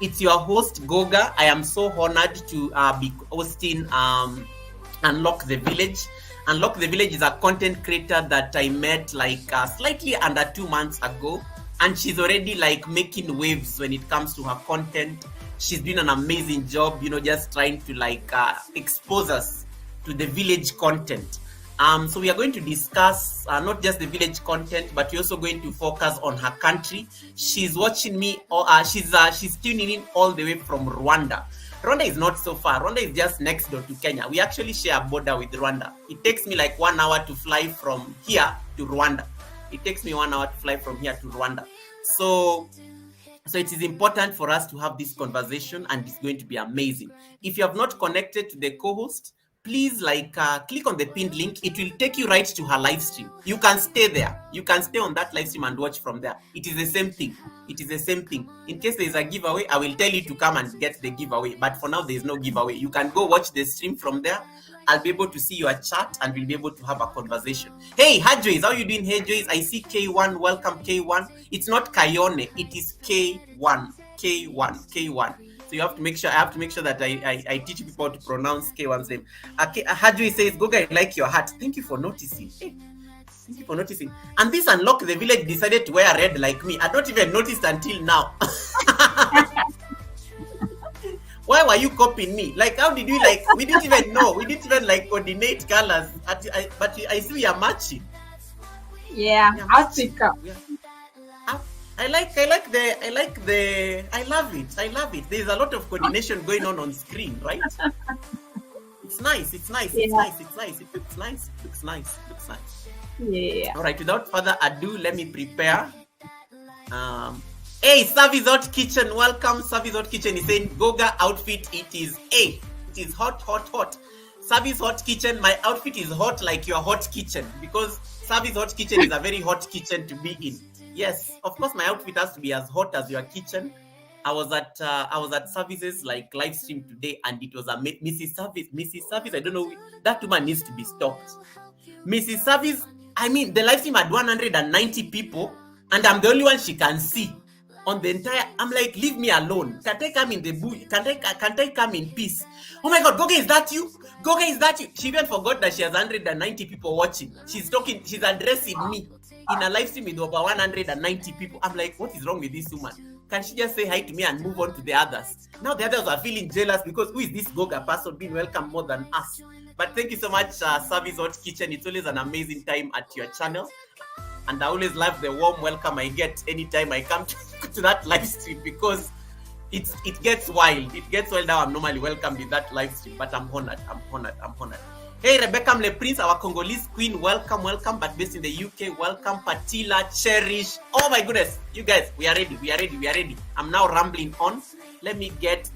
It's your host, Goga. I am so honored to be hosting Unlock the Village. Unlock the Village is a content creator that I met like slightly under 2 months ago. And she's already like making waves when it comes to her content. She's doing an amazing job, just trying to like expose us to the village content. So we are going to discuss not just the village content, but we're also going to focus on her country. She's watching me, she's tuning in all the way from Rwanda. Rwanda is not so far. Rwanda is just next door to Kenya. We actually share a border with Rwanda. It takes me like 1 hour to fly from here to Rwanda. It takes me 1 hour to fly from here to Rwanda. So it is important for us to have this conversation, and it's going to be amazing. If you have not connected to the co-host, please click on the pinned link. It will take you right to her live stream. You can stay there. You can stay on that live stream and watch from there. It is the same thing. In case there is a giveaway, I will tell you to come and get the giveaway. But for now, there is no giveaway. You can go watch the stream from there. I'll be able to see your chat and we'll be able to have a conversation. Hey, Joyce, how are you doing? Hey, Joyce, I see K1. Welcome, K1. It's not Kayone. It is K1. K1. So I have to make sure that I teach people how to pronounce K1's name. Hadri says, Goga, I like your hat. Thank you for noticing. Hey, thank you for noticing. And this Unlock the Village decided to wear red like me. I don't even noticed until now. Why were you copying me? Like, how did you we didn't even know. We didn't even coordinate colors. But I see we are matching. Yeah, I'll pick up. Yeah. I love it. There's a lot of coordination going on screen, right? It's nice. It looks nice. Yeah. All right, without further ado, let me prepare. Hey, Service Hot Kitchen, welcome. Service Hot Kitchen is saying Goga outfit, it is hot. Service Hot Kitchen, my outfit is hot like your hot kitchen, because Service Hot Kitchen is a very hot kitchen to be in. Yes, of course, my outfit has to be as hot as your kitchen. I was at Services like live stream today, and it was a Mrs. Service. I don't know, that woman needs to be stopped. Mrs. Service, I mean, the live stream had 190 people, and I'm the only one she can see on the entire. I'm like, leave me alone. Can't I come in the bush? Can't I come in peace? Oh my God, Goga, is that you? Goga, is that you? She even forgot that she has 190 people watching. She's addressing me in a live stream with over 190 people. I'm like, what is wrong with this woman? Can she just say hi to me and move on to the others? Now the others are feeling jealous because who is this Goga person being welcome more than us? But thank you so much, Service Hot Kitchen. It's always an amazing time at your channel. And I always love the warm welcome I get anytime I come to that live stream, because it gets wild. It gets wild how I'm normally welcomed in that live stream. But I'm honored. Hey, Rebecca Mle Prince, our Congolese queen, welcome, but based in the UK, welcome, Patila, Cherish. Oh my goodness, you guys, we are ready. I'm now rambling on. Let me get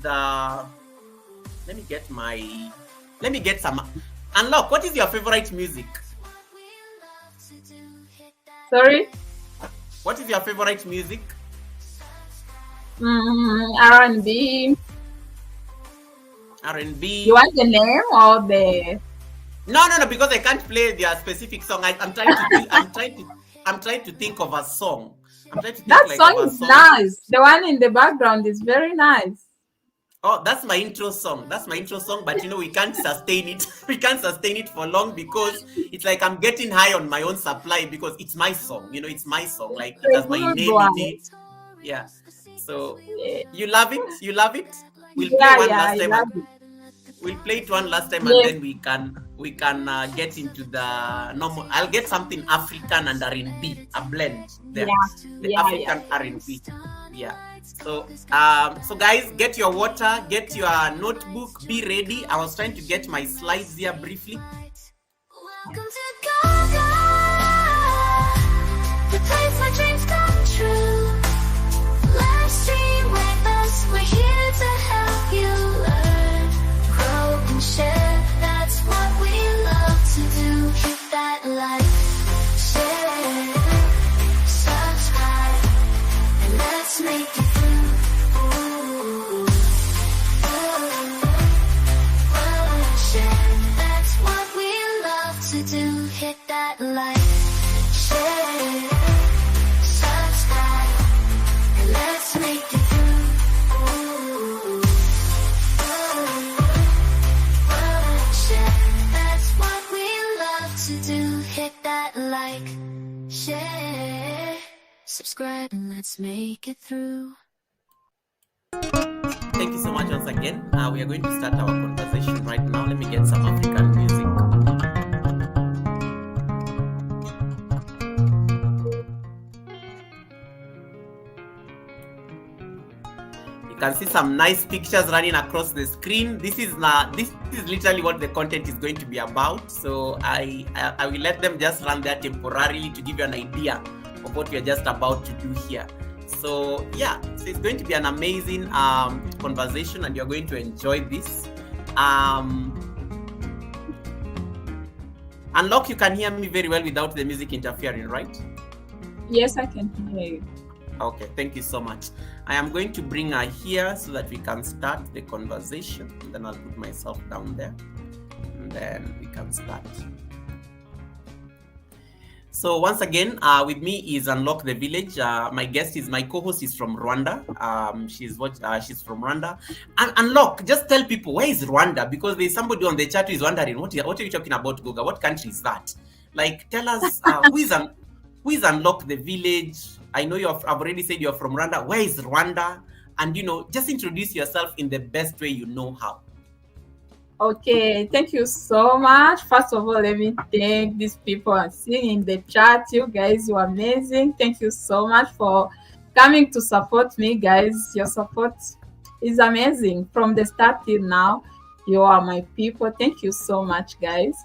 some. Unlock, what is your favorite music? Sorry? What is your favorite music? R&B. R&B. You want the name or the? No, because I can't play their specific song. I'm trying to think of a song. That song is nice. The one in the background is very nice. Oh, that's my intro song. But we can't sustain it. We can't sustain it for long because it's like I'm getting high on my own supply because it's my song. It's my song. Like it has my name in it. Yeah. So you love it. We'll play one last time. We'll play it one last time, and then we can get into the normal. I'll get something African and R&B, a blend there. African R&B. Yeah. So guys, get your water, get your notebook, be ready. I was trying to get my slides here briefly. Welcome to Goga, the place where dreams come true. Live stream with us, we're here to help you learn, grow and share. That's what we love to do. Hit that like, share, subscribe, and let's make it through. Share. That's what we love to do. Hit that like, share, scratch and let's make it through. Thank you so much once again. We are going to start our conversation right now. Let me get some African music. You can see some nice pictures running across the screen. This is literally what the content is going to be about. So I will let them just run there temporarily to give you an idea of what we are just about to do here. So yeah, so it's going to be an amazing conversation, and you're going to enjoy this. Unlock, you can hear me very well without the music interfering, right? Yes, I can hear you. Okay, thank you so much. I am going to bring her here so that we can start the conversation. And then I'll put myself down there, and then we can start. So once again, with me is Unlock the Village. My co-host is from Rwanda. She's from Rwanda. And Unlock, just tell people, where is Rwanda? Because there's somebody on the chat who is wondering, what are you talking about, Goga? What country is that? Like, tell us, who is Unlock the Village? I know I've already said you're from Rwanda. Where is Rwanda? And, just introduce yourself in the best way you know how. Okay, thank you so much. First of all, let me thank these people I'm seeing in the chat. You guys, you are amazing. Thank you so much for coming to support me, guys. Your support is amazing from the start till now. You are my people. Thank you so much, guys.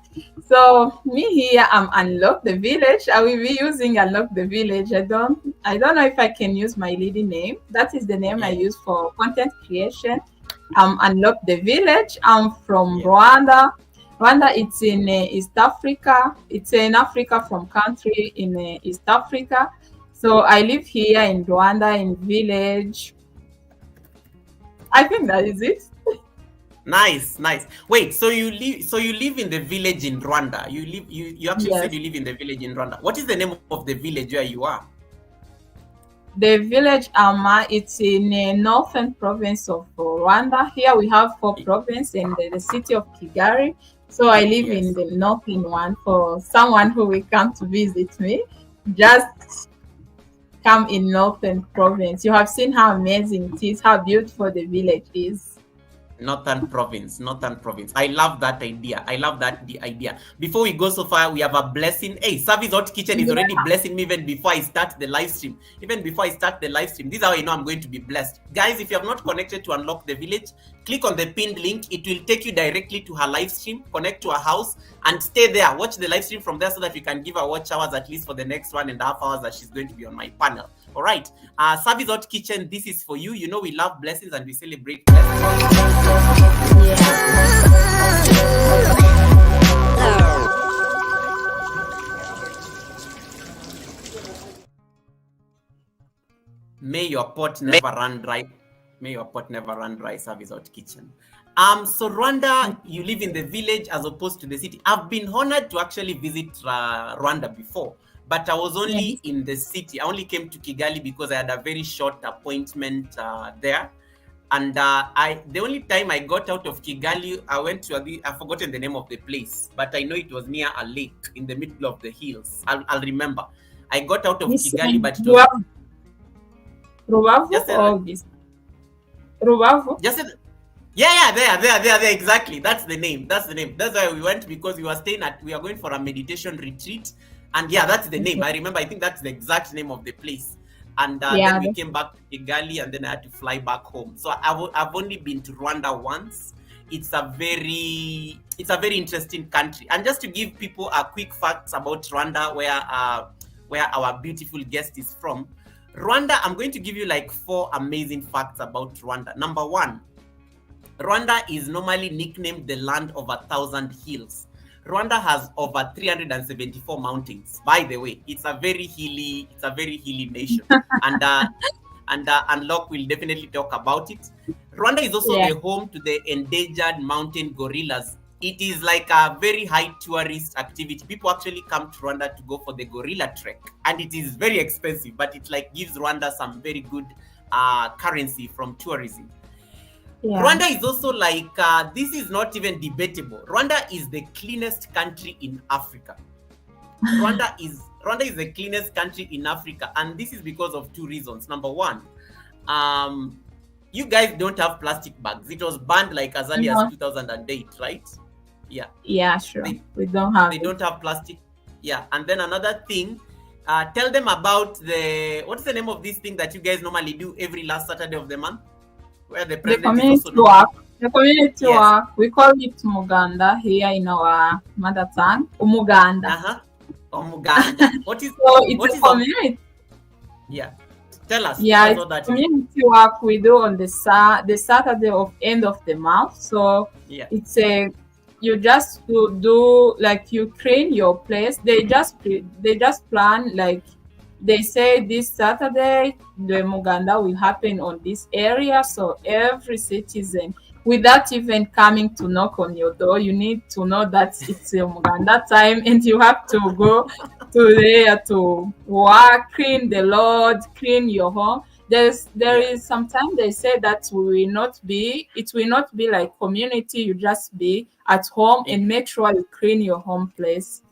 So me here, I'm Unlock the Village. I will be using Unlock the Village. I don't know if I can use my leading name. That is the name I use for content creation. I'm Unlock the Village. I'm from Rwanda. Rwanda, it's in East Africa. It's in Africa from country in East Africa. So I live here in Rwanda in village. I think that is it. Nice. Wait, so you live in the village in Rwanda. You actually said you live in the village in Rwanda. What is the name of the village where you are? The village it's in the northern province of Rwanda. Here we have 4 provinces in the city of Kigali. So I live in the northern one. For someone who will come to visit me, just come in northern province. You have seen how amazing it is, how beautiful the village is. Northern province. I love that idea. Before we go so far, we have a blessing. Hey, Service Hot Kitchen is already blessing me even before I start the live stream. This is how I know I'm going to be blessed. Guys, if you have not connected to Unlock the Village, click on the pinned link. It will take you directly to her live stream. Connect to her house and stay there. Watch the live stream from there so that we can give her watch hours at least for the next 1.5 hours that she's going to be on my panel. All right. Service Hot Kitchen, this is for you. You know we love blessings and we celebrate blessings. May your pot never run dry. Service Hot Kitchen. So Rwanda, you live in the village as opposed to the city. I've been honored to actually visit Rwanda before, but I was only in the city. I only came to Kigali because I had a very short appointment there. And the only time I got out of Kigali, I went to I've forgotten the name of the place, but I know it was near a lake in the middle of the hills. I'll remember. I got out of Kigali, but it was Rubavu. Rubavu. There. Exactly. That's the name. That's why we went, because we are going for a meditation retreat, and that's the name. I remember. I think that's the exact name of the place. And then we came back to Kigali, and then I had to fly back home. So I've only been to Rwanda once. It's a very interesting country. And just to give people a quick facts about Rwanda, where our beautiful guest is from. Rwanda, I'm going to give you like 4 amazing facts about Rwanda. Number 1, Rwanda is normally nicknamed the land of 1,000 hills. Rwanda has over 374 mountains. By the way, it's a very hilly nation. and Unlock will definitely talk about it. Rwanda is also the home to the endangered mountain gorillas. It is like a very high tourist activity. People actually come to Rwanda to go for the gorilla trek, and it is very expensive, but it like gives Rwanda some very good currency from tourism. Rwanda is also like, this is not even debatable. Rwanda is the cleanest country in Africa. Rwanda Rwanda is the cleanest country in Africa, and this is because of two reasons. Number one, you guys don't have plastic bags. It was banned like as early as 2008, right? Yeah. Yeah, sure. We don't have plastic. Yeah. And then another thing, tell them about what's the name of this thing that you guys normally do every last Saturday of the month, where the president is also work. The community work. We call it Muganda here in our mother tongue. Umuganda. Umuganda. What is? So it's a community. Yeah. Tell us. Yeah, it's community work we do on the Saturday of end of the month. So it's you just do like you clean your place. They just plan, like they say this Saturday the Muganda will happen on this area. So every citizen, without even coming to knock on your door, you need to know that it's a Muganda time, and you have to go to there to work, clean the Lord, clean your home. There is sometimes they say that it will not be like community. You just be at home and make sure you clean your home place.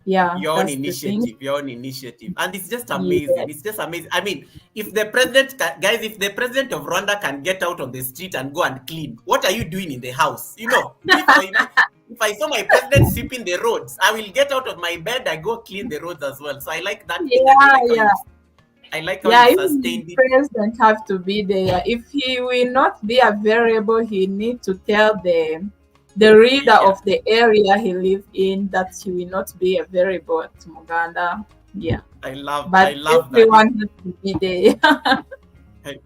Yeah, your own initiative, and it's just amazing. Yeah. It's just amazing. I mean, if the president of Rwanda can get out on the street and go and clean, what are you doing in the house? You know, if I saw my president sweeping the roads, I will get out of my bed, I go clean the roads as well. So I like that. I like how you sustained it. The president have to be there. If he will not be available, he need to tell the leader of the area he lives in that he will not be available at Muganda. Yeah. I love everyone has to be there.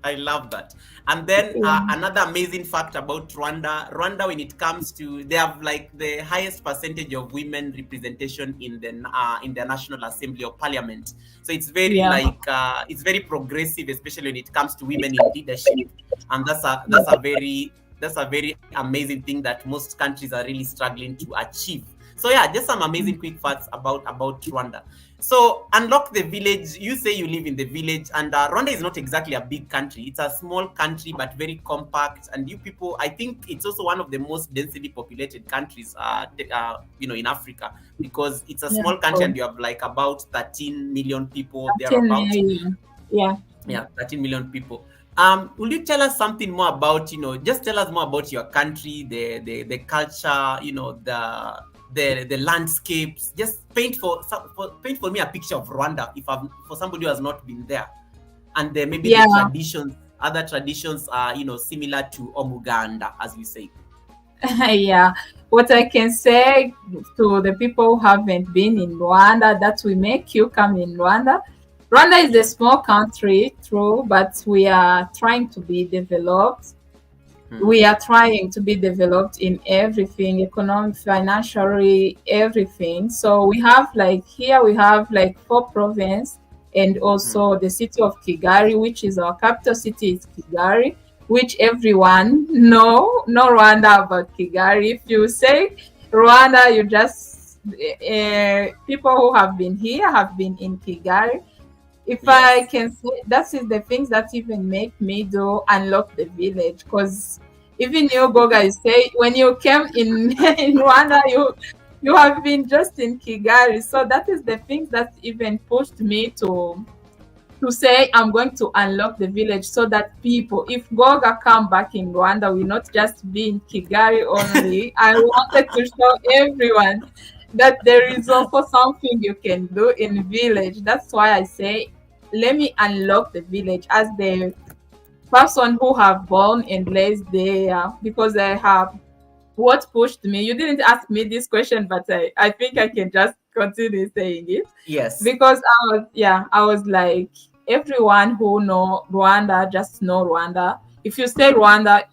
I love that. And then another amazing fact about Rwanda, when it comes to, they have like the highest percentage of women representation in the National Assembly or Parliament. So it's very it's very progressive, especially when it comes to women in leadership. And that's a very amazing thing that most countries are really struggling to achieve. So yeah, just some amazing quick facts about Rwanda. So unlock the village. You say you live in the village, and Rwanda is not exactly a big country. It's a small country, but very compact. And you people, I think it's also one of the most densely populated countries, in Africa, because it's a small country and you have like about 13 million people thereabouts. 13 million people. Will you tell us something more about, just tell us more about your country, the culture, the landscapes? Just paint for me a picture of Rwanda, for somebody who has not been there, and maybe the traditions, other traditions are similar to Omuganda, as you say. Yeah, what I can say to the people who haven't been in Rwanda, that will make you come in Rwanda. Rwanda is a small country, true, but we are trying to be developed. We are trying to be developed in everything, economic, financially, everything. So we have like 4 provinces, and also the city of Kigali, which is our capital city, is Kigali, which everyone know Rwanda about Kigali. If you say Rwanda, you just people who have been here have been in Kigali. If I can say, that is the things that even make me do unlock the village. Because even you, Goga, you say when you came in Rwanda, you have been just in Kigali. So that is the things that even pushed me to say I'm going to unlock the village, so that people, if Goga come back in Rwanda, will not just be in Kigali only. I wanted to show everyone that there is also something you can do in village. That's why I say, let me unlock the village as the person who have born and raised there, because I have what pushed me. You didn't ask me this question, but I think I can just continue saying it. Yes. Because I was like, everyone who know Rwanda, just know Rwanda. If you say Rwanda,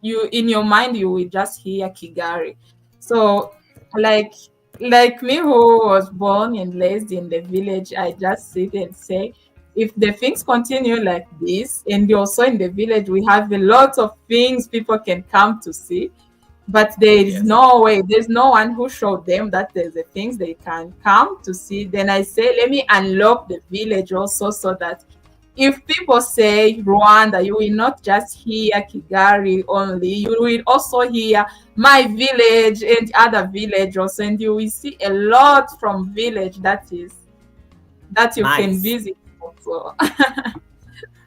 you in your mind you will just hear Kigali. So like me, who was born and raised in the village, I just sit and say, if the things continue like this, and also in the village we have a lot of things people can come to see, but there is no way, there's no one who showed them that there's a things they can come to see, then I say, let me unlock the village also, so that if people say Rwanda, you will not just hear Kigali only, you will also hear my village and other village also, and you will see a lot from village that is that you can Nice. visit also.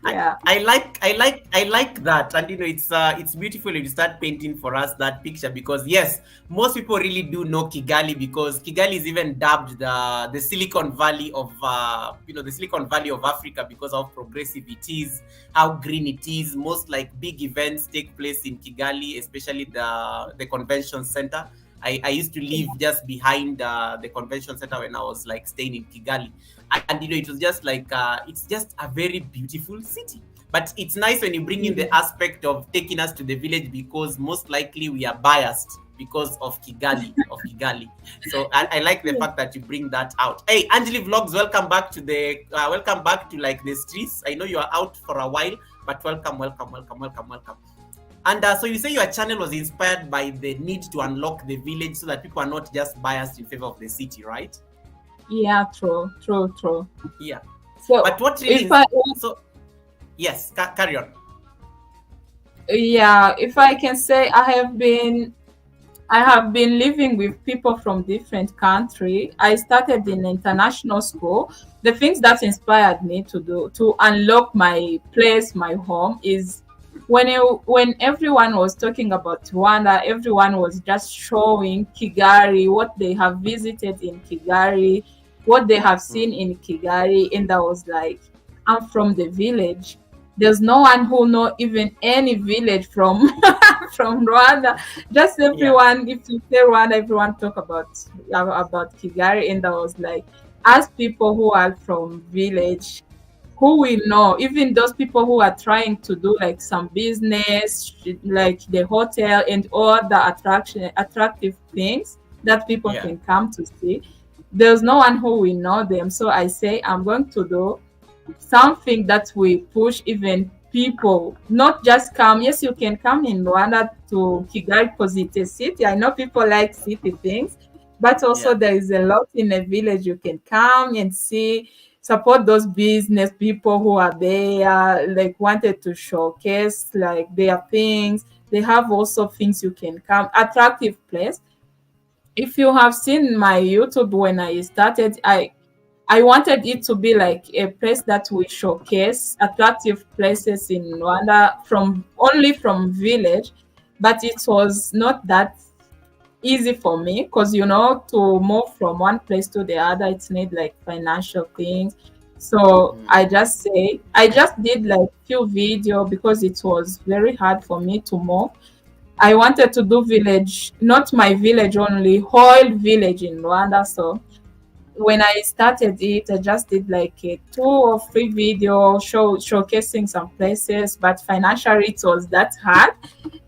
Yeah. I like that, and it's beautiful if you start painting for us that picture, because yes, most people really do know Kigali, because Kigali is even dubbed the Silicon Valley of the Silicon Valley of Africa, because of how progressive it is, how green it is. Most like big events take place in Kigali, especially the convention center. I used to live just behind the convention center when I was like staying in Kigali, and it was just like it's just a very beautiful city. But it's nice when you bring in the aspect of taking us to the village, because most likely we are biased because of Kigali. So I like the fact that you bring that out. Hey, Angeli Vlogs, welcome back to like the streets. I know you are out for a while, but welcome. And so you say your channel was inspired by the need to unlock the village, so that people are not just biased in favor of the city, right? Yeah, true. Yeah. So But what really if I so yes, carry on. yeah, if I can say, I have been living with people from different country. I started in international school. The things that inspired me to unlock my place, my home, is when everyone was talking about Rwanda, everyone was just showing Kigali, what they have visited in Kigali, what they have seen in Kigali, and I was like, I'm from the village. There's no one who know even any village from from Rwanda. Just Yeah. everyone, if you say Rwanda, everyone talk about Kigali, and I was like, as people who are from village, who will know, even those people who are trying to do like some business, like the hotel and all the attractive things that people Yeah. can come to see. There's no one who will know them. So I say I'm going to do something that will push even people not just come. Yes, you can come in Rwanda to Kigali because it's a city. I know people like city things, but also Yeah. there is a lot in a village you can come and see, support those business people who are there, like wanted to showcase like their things. They have also things you can come, attractive place. If you have seen my YouTube when I started, I wanted it to be like a place that will showcase attractive places in Rwanda from only from village, but it was not that easy for me because to move from one place to the other, it's need like financial things. So I just did like few video because it was very hard for me to move. I wanted to do village, not my village only, whole village in Rwanda. So when I started it, I just did like a 2 or 3 video showcasing some places, but financially it was that hard.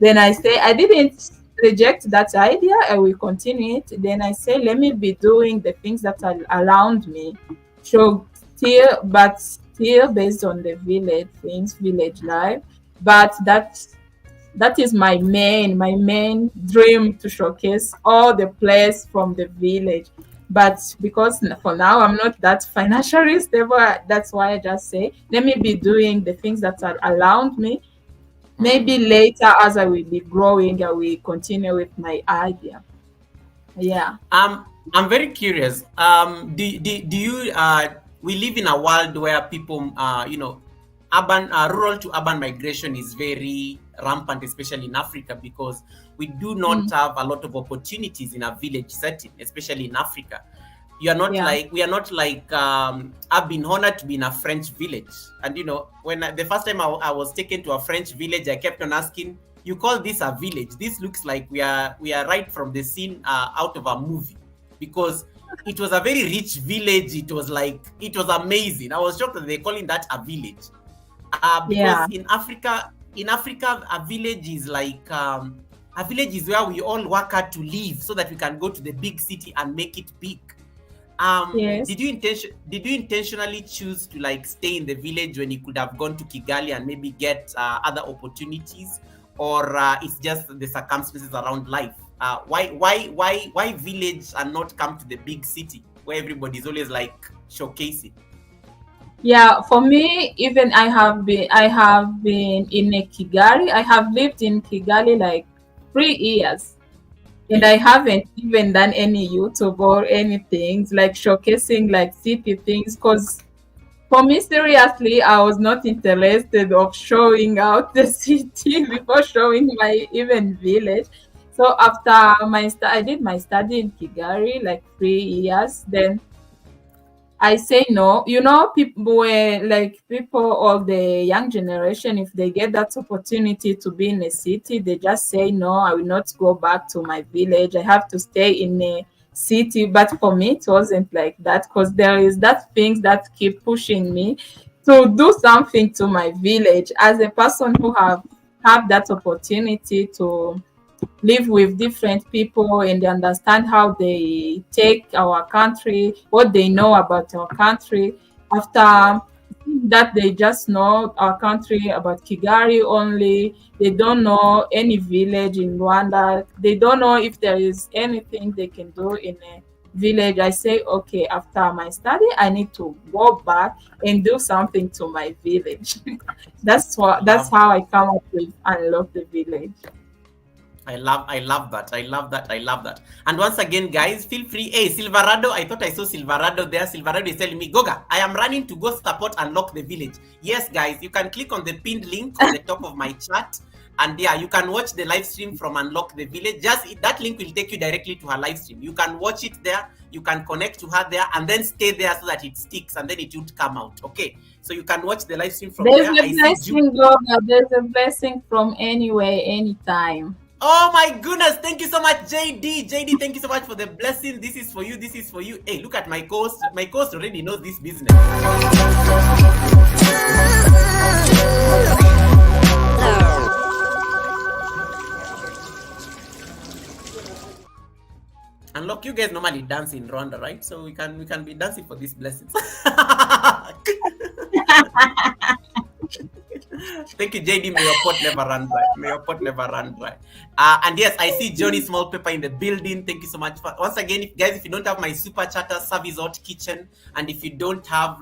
Then I say I didn't reject that idea. I will continue it. Then I say let me be doing the things that are around me. So still based on the village things, village life. But that is my main dream, to showcase all the place from the village. But because for now I'm not that financially stable, that's why I just say let me be doing the things that are around me. Maybe later, as I will be growing, I will continue with my idea. Yeah. I'm very curious. Do you we live in a world where people urban rural to urban migration is very rampant, especially in Africa, because we do not have a lot of opportunities in a village setting, especially in Africa. We are not like I've been honored to be in a French village, and when the first time I was taken to a French village, I kept on asking, you call this a village? This looks like we are right from the scene out of a movie, because it was a very rich village. It was amazing. I was shocked that they're calling that a village. Because Yeah. in Africa, a village is like a village is where we all work hard to live so that we can go to the big city and make it big. Yes. Did you intentionally choose to like stay in the village when you could have gone to Kigali and maybe get other opportunities, or it's just the circumstances around life? Why village and not come to the big city where everybody's always like showcasing? Yeah, for me, even I have been in a Kigali. I have lived in Kigali like 3 years. and I haven't even done any YouTube or anything like showcasing like city things because for me seriously I was not interested of showing out the city before showing my even village. So after I did my study in Kigali like 3 years. Then I say no. You know, people were like people of the young generation, if they get that opportunity to be in a city, they just say no, I will not go back to my village. I have to stay in a city. But for me, it wasn't like that because there is that things that keep pushing me to do something to my village as a person who have that opportunity to live with different people and understand how they take our country, what they know about our country. After that, they just know our country about Kigali only. They don't know any village in Rwanda. They don't know if there is anything they can do in a village. I say, okay, after my study, I need to go back and do something to my village. That's Love. how I come up with unlock the village. I love that. I love that. I love that. And once again, guys, feel free. Hey, Silverado, I thought I saw Silverado there. Silverado is telling me, Goga, I am running to go support Unlock the Village. Yes, guys, you can click on the pinned link on the top of my chat. And yeah, you can watch the live stream from Unlock the Village. Just that link will take you directly to her live stream. You can watch it there. You can connect to her there and then stay there so that it sticks and then it would come out. Okay. So you can watch the live stream from There's there. a I see blessing, Goga. There's a blessing from anywhere, anytime. Oh my goodness, thank you so much, JD. JD, thank you so much for the blessing. This is for you. This is for you. Hey, look at my coast. My coast already knows this business. And look, you guys normally dance in Rwanda, right? So we can be dancing for these blessings. Thank you, JD. May your pot never run dry. May your pot never run dry. And yes, I see Johnny Small Pepper in the building. Thank you so much. Once again, if you don't have my super chatter service hot kitchen, and if you don't have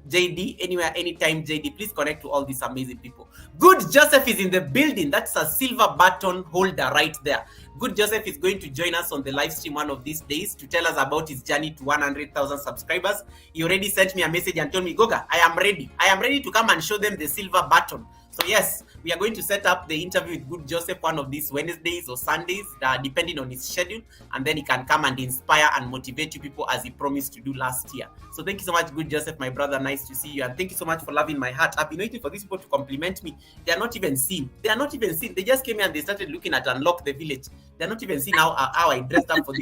JD anywhere, anytime, JD, please connect to all these amazing people. Good Joseph is in the building. That's a silver button holder right there. Good Joseph is going to join us on the live stream one of these days to tell us about his journey to 100,000 subscribers. He already sent me a message and told me, Goga, I am ready. I am ready to come and show them the silver button. So yes, we are going to set up the interview with Good Joseph one of these Wednesdays or Sundays, depending on his schedule, and then he can come and inspire and motivate you people as he promised to do last year. So thank you so much, Good Joseph, my brother. Nice to see you, and thank you so much for loving my heart. I've been waiting for these people to compliment me. They are not even seen. They are not even seen. They just came here and they started looking at Unlock the Village. They are not even seen how I dressed up for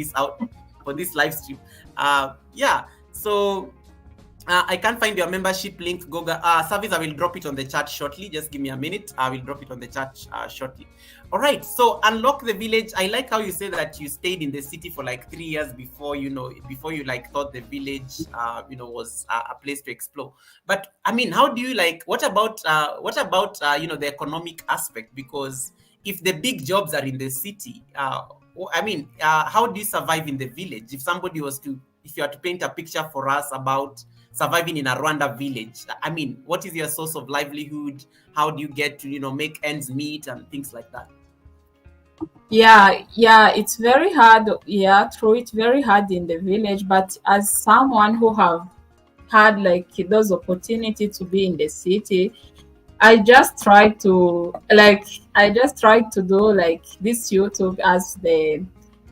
this live stream. Yeah. So. I can't find your membership link, Goga. Service, I will drop it on the chat shortly. Just give me a minute. I will drop it on the chat shortly. All right. So Unlock the Village. I like how you say that you stayed in the city for like 3 years before you like thought the village, was a place to explore. But I mean, how do you what about the economic aspect? Because if the big jobs are in the city, how do you survive in the village? If you are to paint a picture for us about surviving in a Rwanda village, I mean, what is your source of livelihood? How do you get to, make ends meet and things like that? Yeah, it's very hard. Yeah, true, it's very hard in the village. But as someone who have had like those opportunity to be in the city, I just try to do like this YouTube as the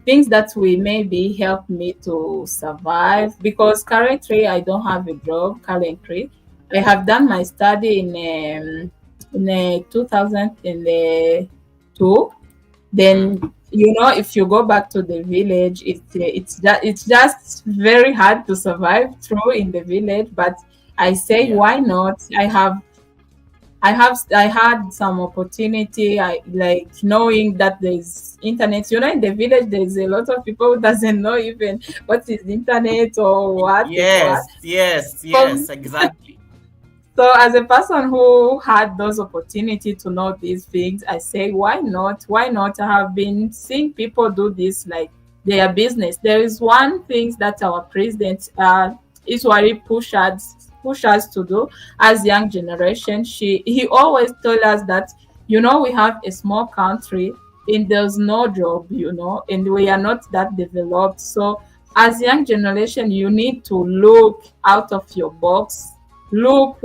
things that will maybe help me to survive, because currently I don't have a job. Currently, I have done my study in 2002. Then if you go back to the village, it's just very hard to survive through in the village. But I say, why not? I had some opportunity. I like knowing that there's internet. In the village, there's a lot of people who doesn't know even what is internet or what. Yes, exactly. So as a person who had those opportunity to know these things, I say, why not? Why not? I have been seeing people do this like their business. There is one thing that our president usually push us to do as young generation. He always told us that We have a small country and there's no job, and we are not that developed. So as young generation, you need to look out of your box. Look,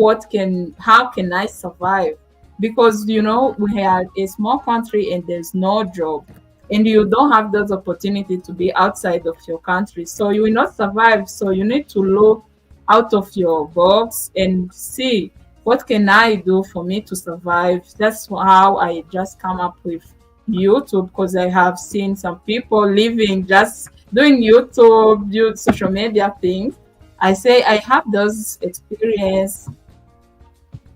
how can I survive? Because we are a small country and there's no job, and you don't have those opportunities to be outside of your country, so you will not survive. So you need to look out of your box and see, what can I do for me to survive? That's how I just come up with YouTube, because I have seen some people living just doing YouTube, social media things. I say I have those experience.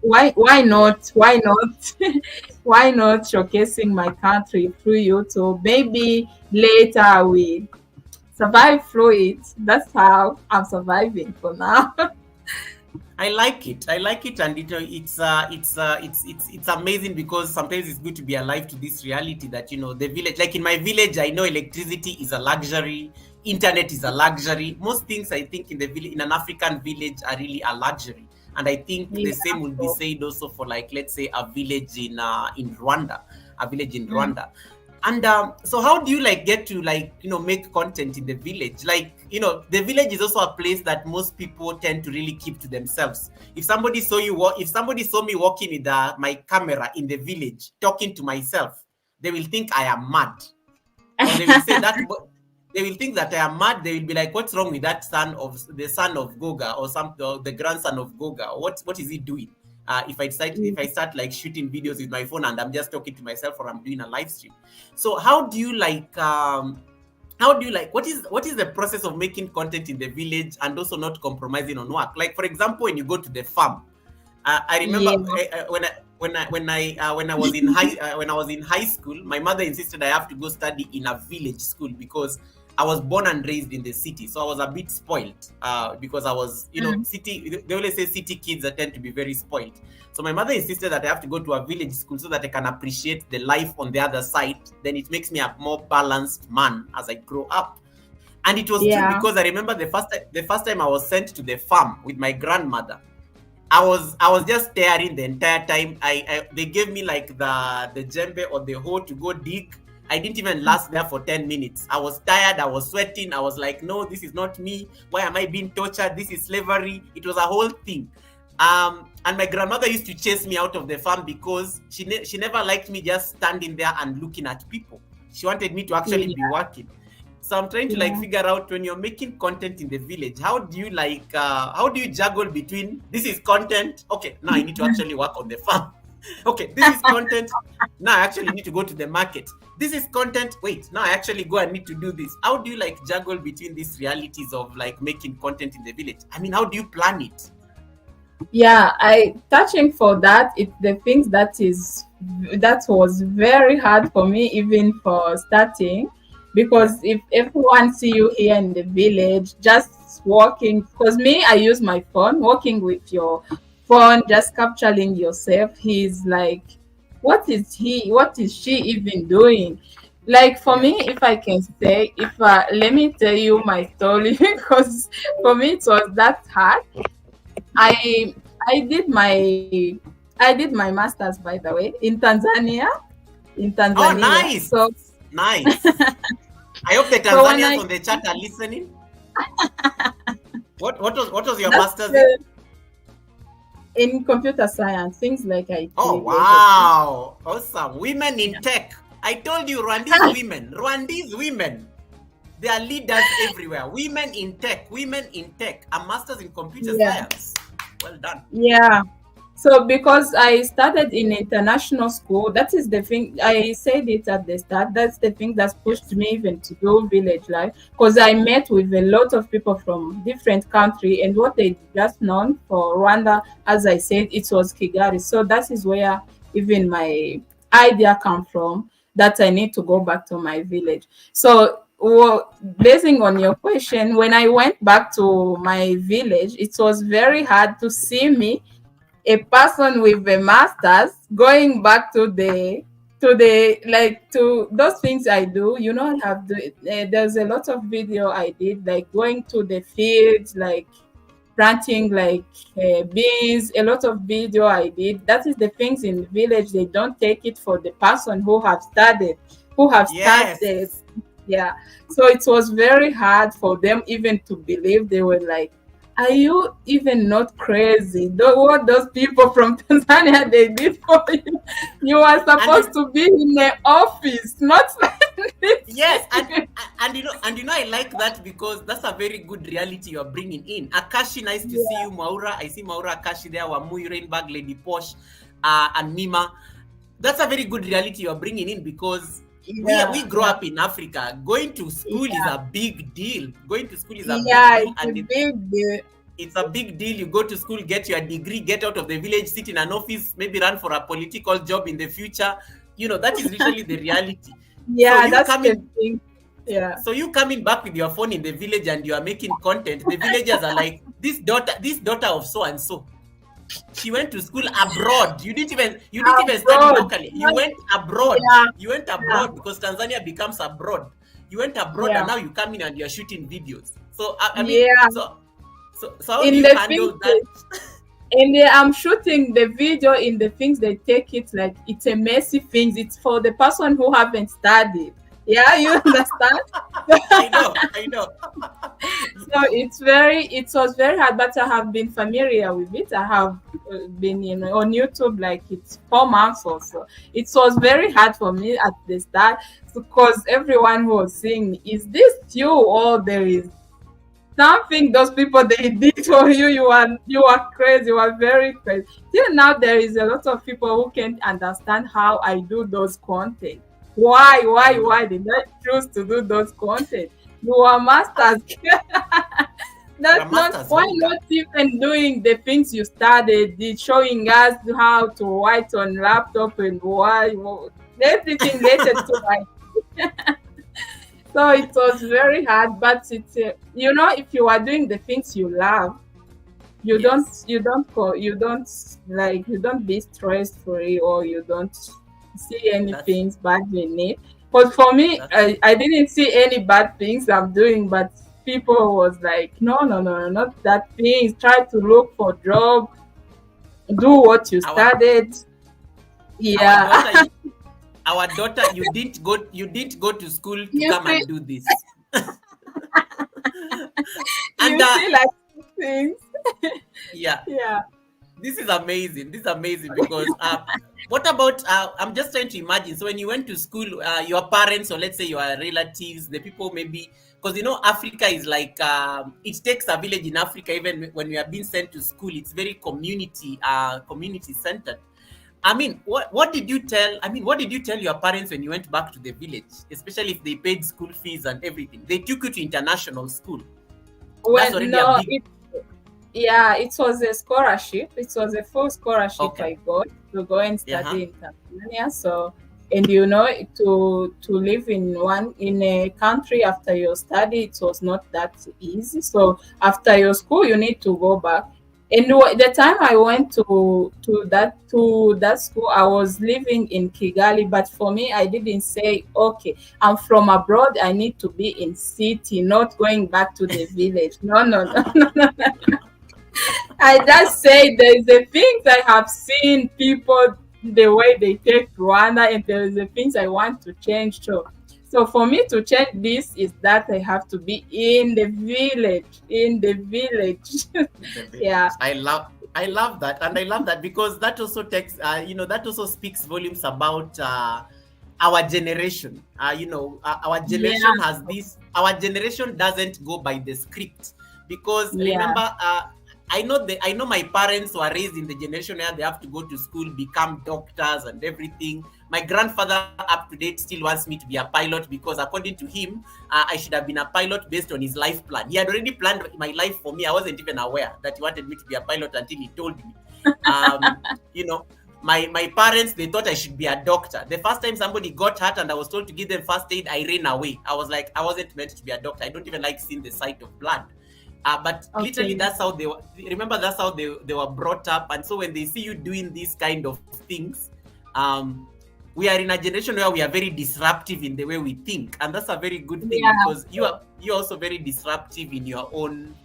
Why not why not showcasing my country through YouTube? Maybe later I will survive through it. That's how I'm surviving for now. I like it. I like it, and it's amazing, because sometimes it's good to be alive to this reality that the village. Like in my village, I know electricity is a luxury, internet is a luxury. Most things I think in the village, in an African village, are really a luxury, and I think the Yeah, same will be so, said also for, like, let's say a village in Rwanda, a village in mm. Rwanda. And so how do you get to make content in the village? Like, the village is also a place that most people tend to really keep to themselves. If somebody saw me walking with my camera in the village talking to myself, they will think I am mad. Or they will say that they will think that I am mad. They will be like, what's wrong with that the son of Goga, or the grandson of Goga? What is he doing? If I start like shooting videos with my phone and I'm just talking to myself, or I'm doing a live stream. So what is the process of making content in the village and also not compromising on work? Like, for example, when you go to the farm, I remember Yeah, when I was in high school, my mother insisted I have to go study in a village school, because I was born and raised in the city, so I was a bit spoiled. Because I was, city. They always say city kids tend to be very spoiled. So my mother insisted that I have to go to a village school so that I can appreciate the life on the other side. Then it makes me a more balanced man as I grow up. And it was true, yeah, because I remember the first time I was sent to the farm with my grandmother. I was just staring the entire time. They gave me like the djembe or the hoe to go dig. I didn't even last there for 10 minutes. I was tired. I was sweating. I was like, no, this is not me. Why am I being tortured? This is slavery. It was a whole thing. And my grandmother used to chase me out of the farm, because she never liked me just standing there and looking at people. She wanted me to actually be yeah, working. So I'm trying to yeah. figure out, when you're making content in the village, how do you juggle between, this is content, okay, now I need to actually work on the farm. Okay, this is content, now I actually need to go to the market. This is content, wait, now I actually go and need to do this. How do you juggle between these realities of making content in the village? I mean, how do you plan it? Yeah, I touching for that. It's the things that was very hard for me, even for starting, Yeah. because if everyone see you here in the village just walking, because me, I use my phone, walking with your phone, just capturing yourself. He's like, what is she even doing? Like, for Yeah. me, if I can say, if let me tell you my story, because for me it was that hard. I I did my masters, by the way, in Tanzania. In Oh, Tanzania. nice. So Nice. I hope the so when Tanzanians I on the chat are listening. What was your that's master's in? the, in computer science, things like IT Oh, related. wow. Awesome. Women in tech. I told you, Rwandese women. They are leaders everywhere. Women in tech. A master's in computer Yeah, science. Well done. yeah. So because I started in international school, that is the thing. I said it at the start. That's the thing that's pushed Yes. me even to do village life, because I met with a lot of people from different country, and what they just known for Rwanda, as I said, it was Kigali. So that is where even my idea come from, that I need to go back to my village. So, well, basing on your question, when I went back to my village, it was very hard to see me, a person with a master's, going back to those things I do. I have there's a lot of video I did, like going to the fields, like planting like beans, a lot of video I did. That is the things in the village. They don't take it for the person who have started, who have started. Yes. Yeah. So it was very hard for them even to believe. They were like, are you even not crazy? What those people from Tanzania they did for you? You are supposed to be in the office, not like this. Yes, and I like that because that's a very good reality you're bringing in. Akashi, nice to see you, Maura. I see Maura Akashi there, Wamui, Rainbag, Lady Posh, and Mima. That's a very good reality you're bringing in because we grow up in Africa. Going to school is a big deal. Going to school is a big deal. It's a big deal. It's a big deal. You go to school, get your degree, get out of the village, sit in an office, maybe run for a political job in the future. That is literally the reality. Yeah, so that's the thing. Yeah. So you coming back with your phone in the village and you are making content. The villagers are like, this daughter of so and so. She went to school abroad. You didn't even study locally. You went abroad. Yeah. You went abroad because Tanzania becomes abroad. You went abroad and now you come in and you're shooting videos. So I mean, so how do you handle that? And I'm shooting the video in the things they take it like it's a messy thing. It's for the person who haven't studied. Yeah, you understand? I know. So it was very hard, but I have been familiar with it. I have been on YouTube like it's 4 months or so. It was very hard for me at the start because everyone was saying, "Is this you or there is something those people they did for you? You are crazy. You are very crazy." Till now, there is a lot of people who can't understand how I do those content. Why did I choose to do those content? You are masters. That's not why not even doing the things you started, showing us how to write on laptop and why everything related to my. So it was very hard, but it's if you are doing the things you love, you don't be stress free or you don't see anything bad in it. But for me, I didn't see any bad things I'm doing, but people was like, no, not that things. Try to look for job, do what you started. Yeah. Our daughter, you didn't go to school to come and do this. And see like things. Yeah. Yeah. This is amazing. Because what about I'm just trying to imagine. So when you went to school, your parents or let's say your relatives, the people maybe because Africa is like it takes a village in Africa. Even when we are being sent to school, it's very community centered. I mean, what did you tell your parents when you went back to the village, especially if they paid school fees and everything? They took you to international school. It was a scholarship. It was a full scholarship I got to go and study in Tanzania. So, and to live in a country after your study, it was not that easy. So after your school, you need to go back. And the time I went to that school, I was living in Kigali. But for me, I didn't say, okay, I'm from abroad. I need to be in city, not going back to the village. No. I just say there's the things I have seen people the way they take Rwanda, and there's the things I want to change too. So for me to change this is that I have to be in the village. Yeah. I love that, and I love that because that also takes that also speaks volumes about our generation. Our generation has this. Our generation doesn't go by the script because remember. I know my parents were raised in the generation where they have to go to school, become doctors and everything. My grandfather, up to date, still wants me to be a pilot because according to him, I should have been a pilot based on his life plan. He had already planned my life for me. I wasn't even aware that he wanted me to be a pilot until he told me. My parents, they thought I should be a doctor. The first time somebody got hurt and I was told to give them first aid, I ran away. I was like, I wasn't meant to be a doctor. I don't even like seeing the sight of blood. But literally, that's how they were. Remember, that's how they were brought up. And so when they see you doing these kind of things, we are in a generation where we are very disruptive in the way we think, and that's a very good thing because you're also very disruptive in your own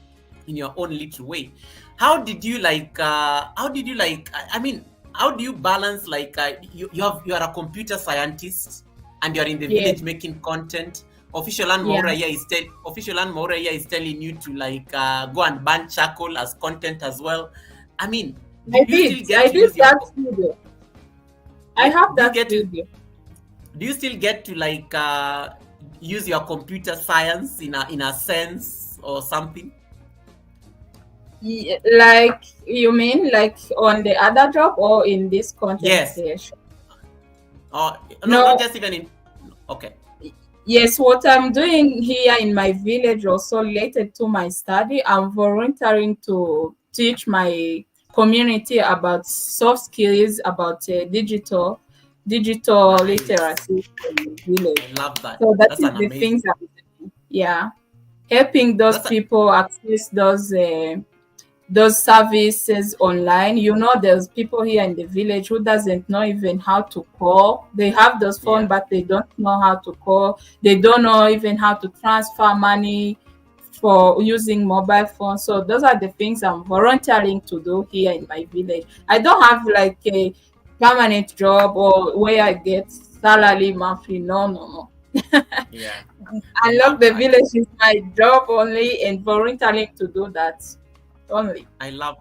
in your own little way. How did you like? I mean, how do you balance like you are a computer scientist and you're in the Yeah, village making content. Official and yeah. Maura here is telling you to like go and burn charcoal as content as well. I mean, do I you did. still get I to did use your that video. I yeah? have Do you that get to video. do you still get to like use your computer science in a sense or something? Like you mean like on the other job or in this content Yes. creation? Or no, No. not just even in. Okay. Yes, what I'm doing here in my village also related to my study. I'm volunteering to teach my community about soft skills, about digital Nice. literacy in the village. I love that. So that That's is an the amazing. things I'm doing. Yeah, helping those That's a, people access those services online. You know, there's people here in the village who doesn't know even how to call. They have those phone, yeah. but they don't know how to call. They don't know even how to transfer money for using mobile phones. So those are the things I'm volunteering to do here in my village. I don't have like a permanent job or where I get salary monthly. No, no, no. Yeah. I love the village is my job only and volunteering to do that only. I love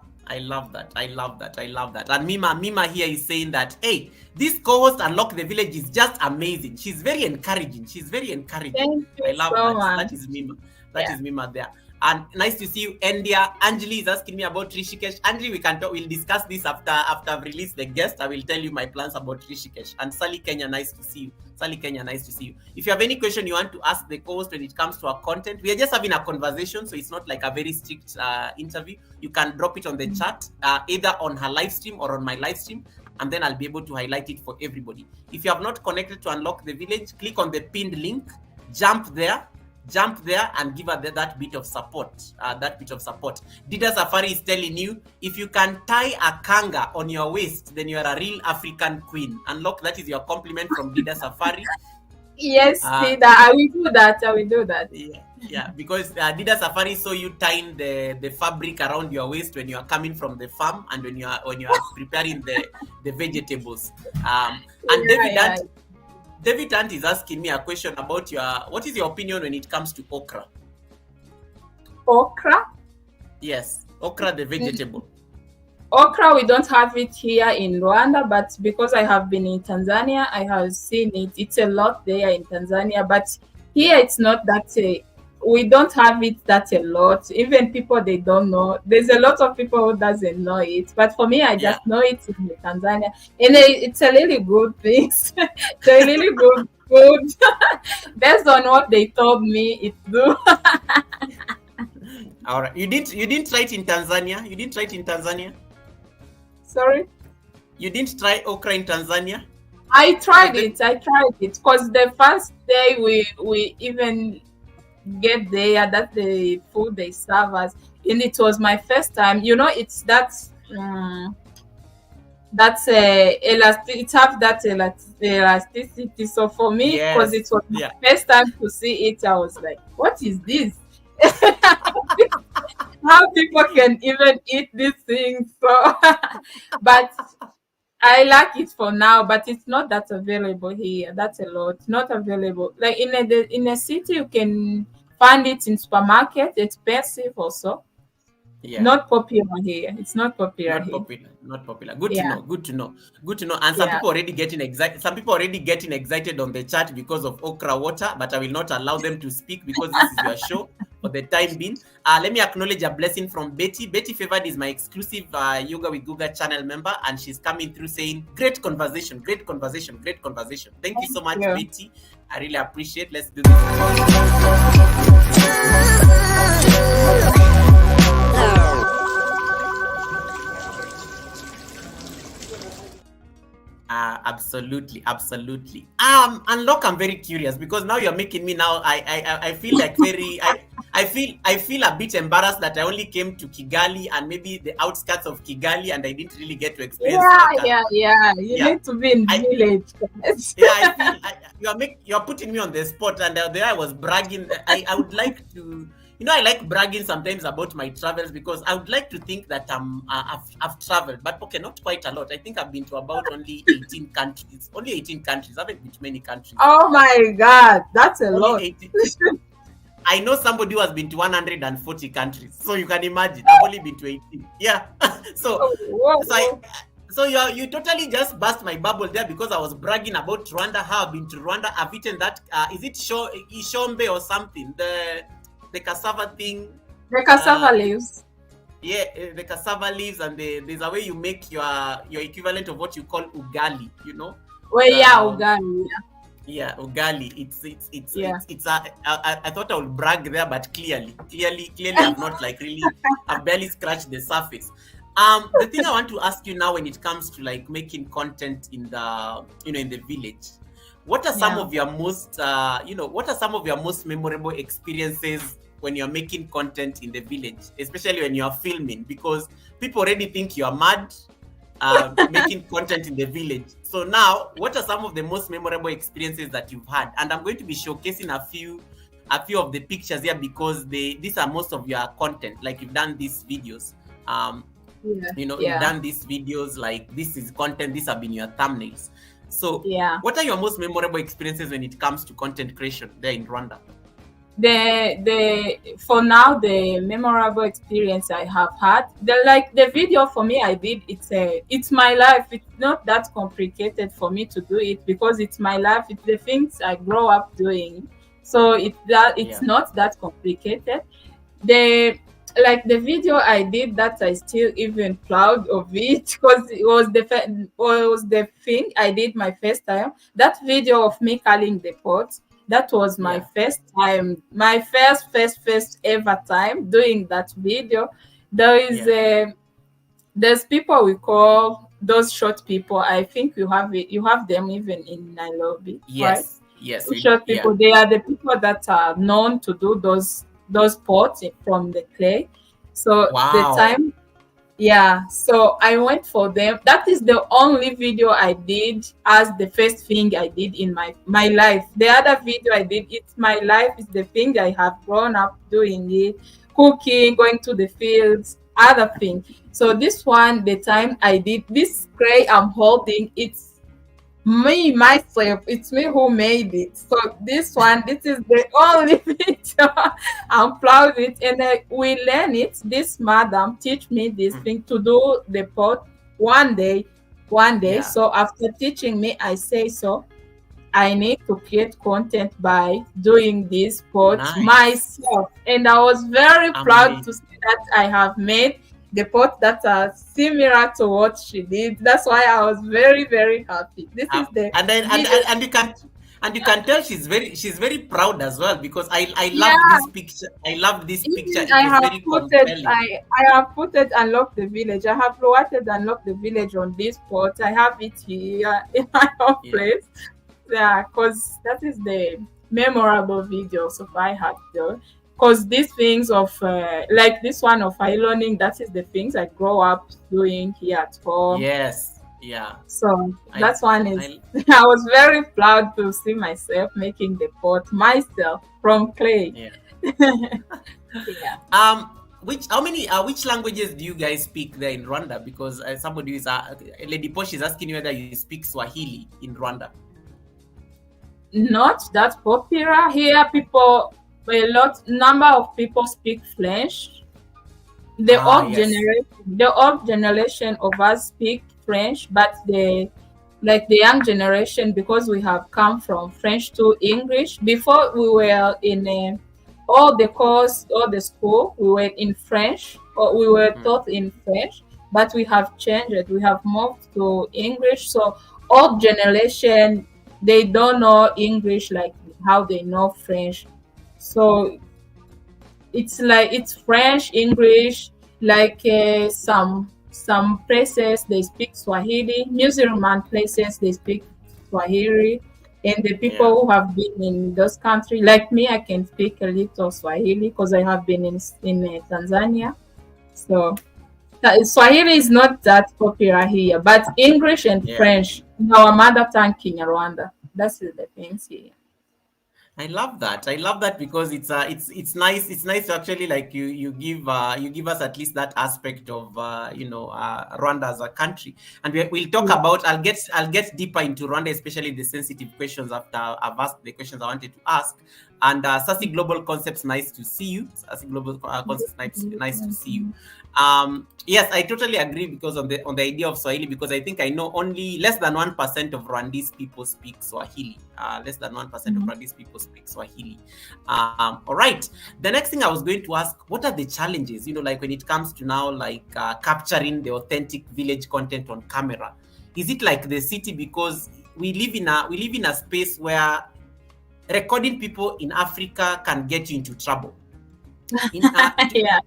that. I love that. I love that. And Mima here is saying that, hey, this co-host Unlock the Village is just amazing. She's very encouraging. Thank I you love so that. much. That is Mima. That Yeah. is Mima there. And nice to see you, India. Anjali is asking me about Rishikesh. Anjali, we'll discuss this after I've released the guest. I will tell you my plans about Rishikesh. And Sally Kenya, nice to see you. Sally Kenya, nice to see you. If you have any question you want to ask the co-host when it comes to our content, we are just having a conversation, so it's not like a very strict interview. You can drop it on the chat, either on her live stream or on my live stream, and then I'll be able to highlight it for everybody. If you have not connected to Unlock the Village, click on the pinned link, jump there and give her that bit of support. Dida Safari is telling you, if you can tie a kanga on your waist, then you are a real African queen. Unlock, that is your compliment from Dida Safari. Yes, Dida, I will do that. Yeah, because Dida Safari saw you tying the fabric around your waist when you are coming from the farm and when you are preparing the vegetables. And David Ant is asking me a question about what is your opinion when it comes to okra? Okra? Yes, okra, the vegetable. Okra, we don't have it here in Rwanda, but because I have been in Tanzania, I have seen it. It's a lot there in Tanzania, but here it's not that. We don't have it that a lot. Even people, they don't know. There's a lot of people who doesn't know it, but for me, I just know it in Tanzania, and it's a really good thing. It's a really good food. Based on what they told me, it's good. All right, you didn't try it in Tanzania. You didn't try it in Tanzania. Sorry. You didn't try okra in Tanzania. I tried it because the first day we even get there, that's the food they serve us, and it was my first time. You know, it's that's elastic. It have that elasticity. So for me, because it was my first time to see it, I was like, "What is this? How people can even eat these things?" So, but I like it for now, but it's not that available here. That's a lot. Not available. Like in a city, you can find it in supermarket. Expensive also. Yeah. Not popular here. It's not popular here. Not popular. Good to know. And some people already getting excited on the chat because of okra water, but I will not allow them to speak because this is your show for the time being. Let me acknowledge a blessing from Betty. Betty Favored is my exclusive Yoga with Goga channel member, and she's coming through saying, great conversation. Thank you so much, Betty. I really appreciate. Let's do this. Absolutely. Unlock, I'm very curious because now you're making me now. I feel like I feel a bit embarrassed that I only came to Kigali and maybe the outskirts of Kigali and I didn't really get to experience. You need to be in village. I feel you're putting me on the spot, and there I was bragging. I would like to I like bragging sometimes about my travels because I would like to think that I've traveled, but okay, not quite a lot. I think I've been to about only 18 countries. Only 18 countries. I haven't been to many countries. Oh my God, that's a Only lot. 18. I know somebody who has been to 140 countries, so you can imagine. I've only been to 18. Yeah. so Oh, whoa, so I, so you totally just burst my bubble there because I was bragging about Rwanda. How I've been to Rwanda. I've eaten that. Is it ishombe or something? The cassava thing. the cassava leaves. Yeah, the cassava leaves, and there's a way you make your equivalent of what you call ugali. Well, yeah, The Uganda. Yeah, ugali. Yeah. I thought I would brag there, but clearly, I've not like really. I've barely scratched the surface. The thing I want to ask you now, when it comes to like making content in the in the village, what are some Yeah. of your most what are some of your most memorable experiences when you're making content in the village, especially when you're filming, because people already think you're mad making content in the village. So now, what are some of the most memorable experiences that you've had? And I'm going to be showcasing a few of the pictures here because these are most of your content. Like you've done these videos. Yeah. You've Yeah. done these videos, like this is content, these have been your thumbnails. So Yeah. what are your most memorable experiences when it comes to content creation there in Rwanda? The for now, the memorable experience I have had, the video for me I did, it's my life. It's not that complicated for me to do it because it's my life. It's the things I grow up doing. So it's Yeah. not that complicated. The video I did, that I still even proud of it because it was the thing I did my first time. That video of me calling the pot, that was my Yeah. first time, my first ever time doing that video. There is there's people we call those short people. I think you have them even in Nairobi, right? Yes, Short people, they are the people that are known to do those pots from the clay. So the Wow. time, yeah, so I went for them. That is the only video I did as the first thing I did in my life. The other video I did, it's my life, is the thing I have grown up doing it, cooking, going to the fields, other thing. So this one, the time I did this clay I'm holding, it's me myself, it's me who made it. So this is the only video I'm proud of it. And we learn it. This madam teach me this thing to do the pot one day. Yeah. So after teaching me, I say, so I need to create content by doing this pot Nice. myself. And I was very proud Amazing. to see that I have made the pot that are similar to what she did. That's why I was very, very happy. This is the and then video. and you can tell she's very proud as well, because I Yeah. love this picture. I love this picture. It I was have very put it. compelling. I have put it Unlock the Village. I have promoted Unlock the Village on this pot. I have it here in my own Yeah. place. Yeah, because that is the memorable videos of I had done. Because these things of like this one of learning, that is the things I grow up doing here at home. Yes. Yeah. So I- that one is. I- I was very proud to see myself making the pot myself from clay. Yeah. Yeah. Which languages do you guys speak there in Rwanda? Because somebody is Lady Posh is asking you whether you speak Swahili in Rwanda. Not that popular here. Number of people speak French. The old generation of us speak French, but the young generation, because we have come from French to English. Before we were in all the school, we were in French, or we were taught in French, but we have changed. We have moved to English. So old generation, they don't know English like how they know French. So it's French, English, like some places they speak Swahili. Musulman places they speak Swahili, and the people who have been in those countries, like me, I can speak a little Swahili because I have been in Tanzania. So Swahili is not that popular here, but English and French, our mother tongue, Kinyarwanda. That's the things here. I love that. I love that because it's nice. It's nice to actually like you give us at least that aspect of Rwanda as a country, and we'll talk Yeah. about. I'll get deeper into Rwanda, especially the sensitive questions after I've asked the questions I wanted to ask. And Sasi Global Concepts, nice to see you. Sasi Global Concepts, nice to see you. Yes, I totally agree because on the idea of Swahili, because I think I know only less than 1% of Rwandese people speak Swahili. Less than 1% of Rwandese people speak Swahili. All right. The next thing I was going to ask, what are the challenges? Like when it comes to now, like capturing the authentic village content on camera. Is it like the city? Because we live in a space where recording people in Africa can get you into trouble. Yeah.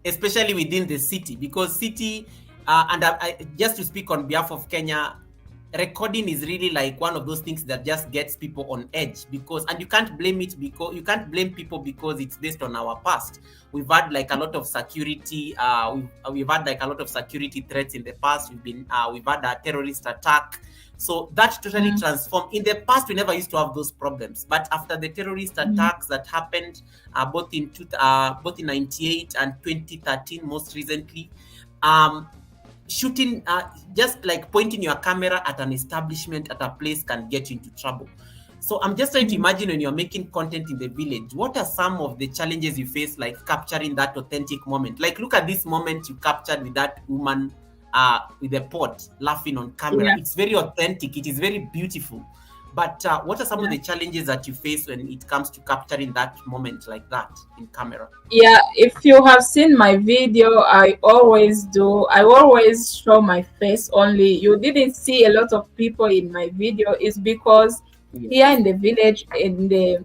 Especially within the city, because city and just to speak on behalf of Kenya, recording is really like one of those things that just gets people on edge, and you can't blame people because it's based on our past. We've had like a lot of security we've had like a lot of security threats in the past. We've had a terrorist attack. So that totally transformed. In the past, we never used to have those problems. But after the terrorist attacks that happened both in 98 and 2013, most recently, shooting, just like pointing your camera at an establishment, at a place, can get you into trouble. So I'm just trying to imagine when you're making content in the village, what are some of the challenges you face, like capturing that authentic moment? Like, look at this moment you captured with that woman with the pot laughing on camera. Yeah. It's very authentic. It is very beautiful. But what are some of the challenges that you face when it comes to capturing that moment like that in camera? Yeah, if you have seen my video, I always show my face only. You didn't see a lot of people in my video. It's because here in the village, here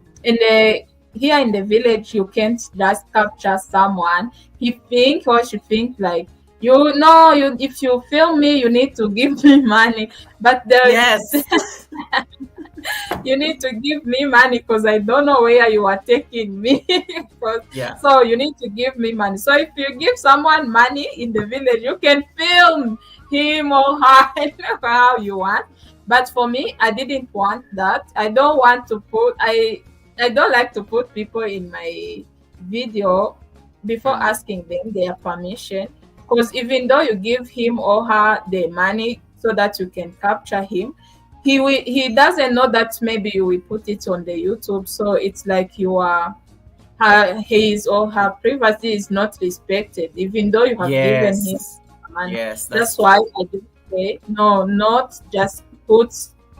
in the village, you can't just capture someone. He think or she think like, if you film me, you need to give me money. But Yes. you need to give me money because I don't know where you are taking me. So you need to give me money. So if you give someone money in the village, you can film him or her how you want. But for me, I didn't want that. I don't like to put people in my video before asking them their permission. Because even though you give him or her the money so that you can capture him, he doesn't know that maybe you will put it on the YouTube. So it's like his or her privacy is not respected, even though you have given him money. Yes, that's why I did say no, not just put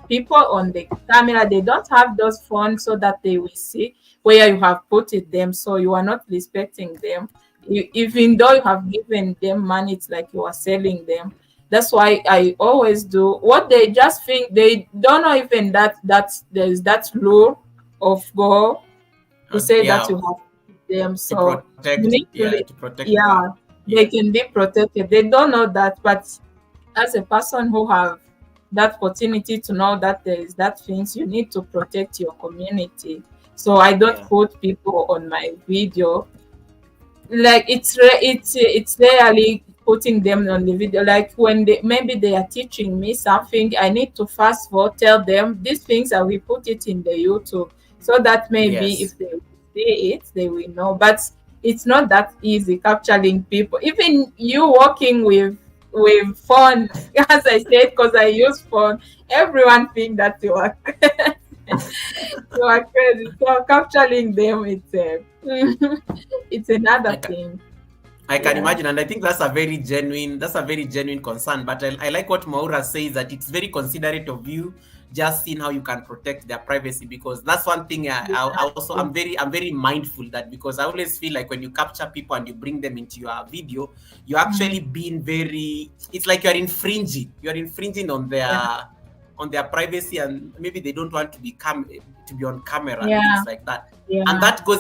people on the camera. They don't have those phones so that they will see where you have put it them. So you are not respecting them. Even though you have given them money, it's like you are selling them. That's why I always do what they just think. They don't know even that there is that law of God to say that you have them. So you need to protect. They can be protected. They don't know that, but as a person who have that opportunity to know that there is that things, you need to protect your community. So I don't put people on my video. Like it's rarely putting them on the video. Like when maybe they are teaching me something, I need to fast forward, tell them these things, I will put it in the YouTube so that maybe if they see it, they will know. But it's not that easy capturing people. Even you working with phone, as I said, because I use phone, everyone think that you are you are crazy. So capturing them, it's another thing. I can imagine, and I think that's a very genuine concern. But I like what Maura says, that it's very considerate of you, just seeing how you can protect their privacy, because that's one thing I'm very mindful that, because I always feel like when you capture people and you bring them into your video, you're actually being it's like you're infringing on their privacy, and maybe they don't want to be on camera and things like that. And that goes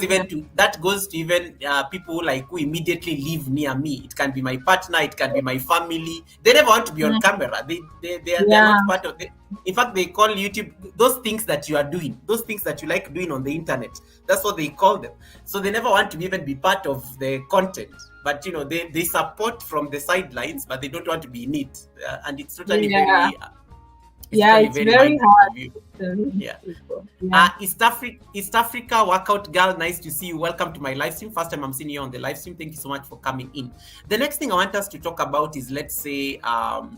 to even people like who immediately live near me. It can be my partner, it can be my family. They never want to be on camera. They're not part of it. In fact, they call YouTube those things that you are doing, those things that you like doing on the internet. That's what they call them. So they never want to even be part of the content. But they support from the sidelines, but they don't want to be in it. And it's totally Yeah, especially it's very very mindful hard of you. to reach Yeah. people. Yeah. East Africa workout girl, nice to see you. Welcome to my live stream. First time I'm seeing you on the live stream. Thank you so much for coming in. The next thing I want us to talk about is, let's say, how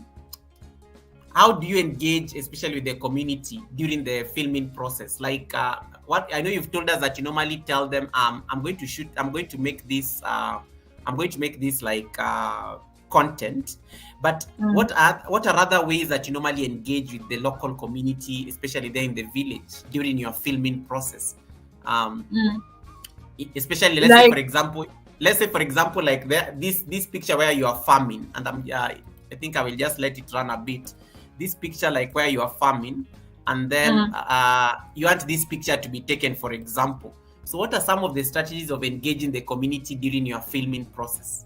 do you engage, especially with the community during the filming process? Like, what I know you've told us that you normally tell them, I'm going to make this, like content. But what are other ways that you normally engage with the local community, especially there in the village during your filming process? Especially, let's say, for example, like this picture where you are farming, and I think I will just let it run a bit. This picture, like where you are farming, and then you want this picture to be taken, for example. So what are some of the strategies of engaging the community during your filming process?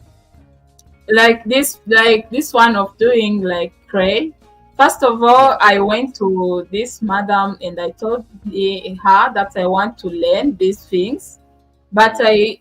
Like this one of doing like clay. First of all, I went to this madam and I told her that I want to learn these things. But I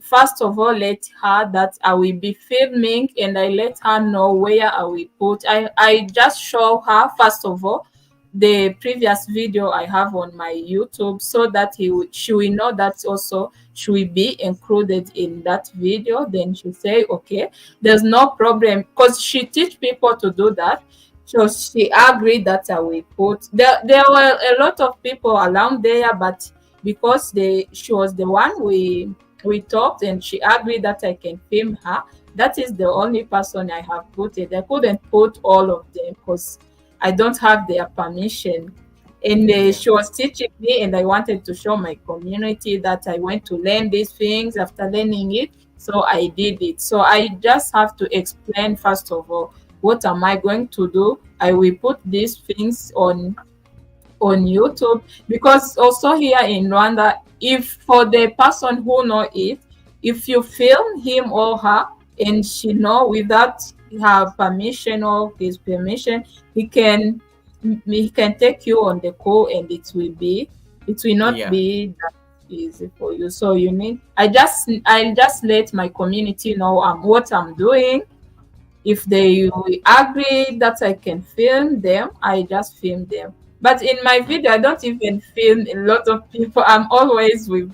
first of all let her that I will be filming, and I let her know where I will put. I just show her first of all the previous video I have on my YouTube, so that she will know that also she will be included in that video. Then she say, okay, there's no problem, because she teach people to do that. So she agreed that I will put. There were a lot of people around there, but because she was the one we talked, and she agreed that I can film her. That is the only person I have put it. I couldn't put all of them because I don't have their permission. And she was teaching me, and I wanted to show my community that I went to learn these things. After learning it, so I did it. So I just have to explain first of all, what am I going to do? I will put these things on YouTube, because also here in Rwanda, if for the person who know it, if you film him or her and she know without her permission or his permission, he can take you on the call, and it will not be that easy for you. So you need I just let my community know what I'm doing. If they agree that I can film them, I just film them. But in my video, I don't even film a lot of people. I'm always with.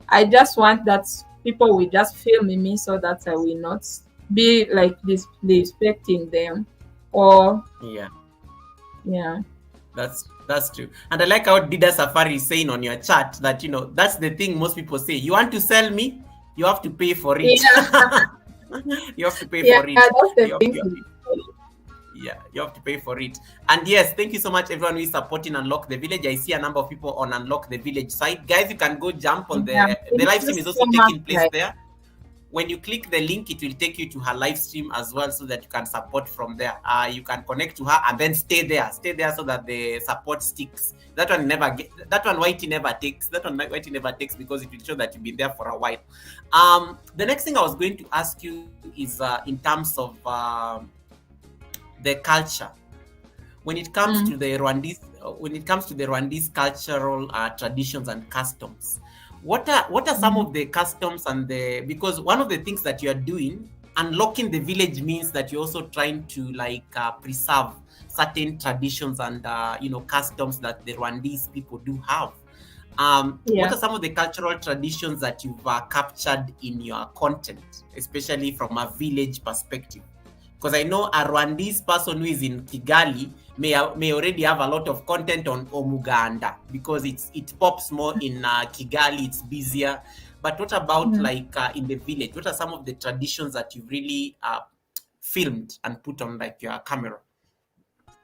I just want that people will just film me, so that I will not be like disrespecting them. Or that's true. And I like how Dida Safari is saying on your chat that that's the thing most people say. You want to sell me, you have to pay for it. You have to pay for it. That's the thing. You have to pay for it. And yes, thank you so much everyone who is supporting Unlock the Village. I see a number of people on Unlock the Village site. Guys, you can go jump on the live stream is also taking place there. When you click the link, it will take you to her live stream as well, so that you can support from there. You can connect to her and then stay there so that the support sticks. That one Whitey never takes. Because it will show that you've been there for a while. The next thing I was going to ask you is in terms of the culture. When it comes to the Rwandese cultural traditions and customs, what are some of the customs because one of the things that you are doing, unlocking the village, means that you're also trying to preserve certain traditions and customs that the Rwandese people do have. What are some of the cultural traditions that you've captured in your content, especially from a village perspective? Because I know a Rwandese person who is in Kigali may already have a lot of content on Omuganda, because it pops more in Kigali, it's busier. But what about in the village? What are some of the traditions that you've really filmed and put on your camera?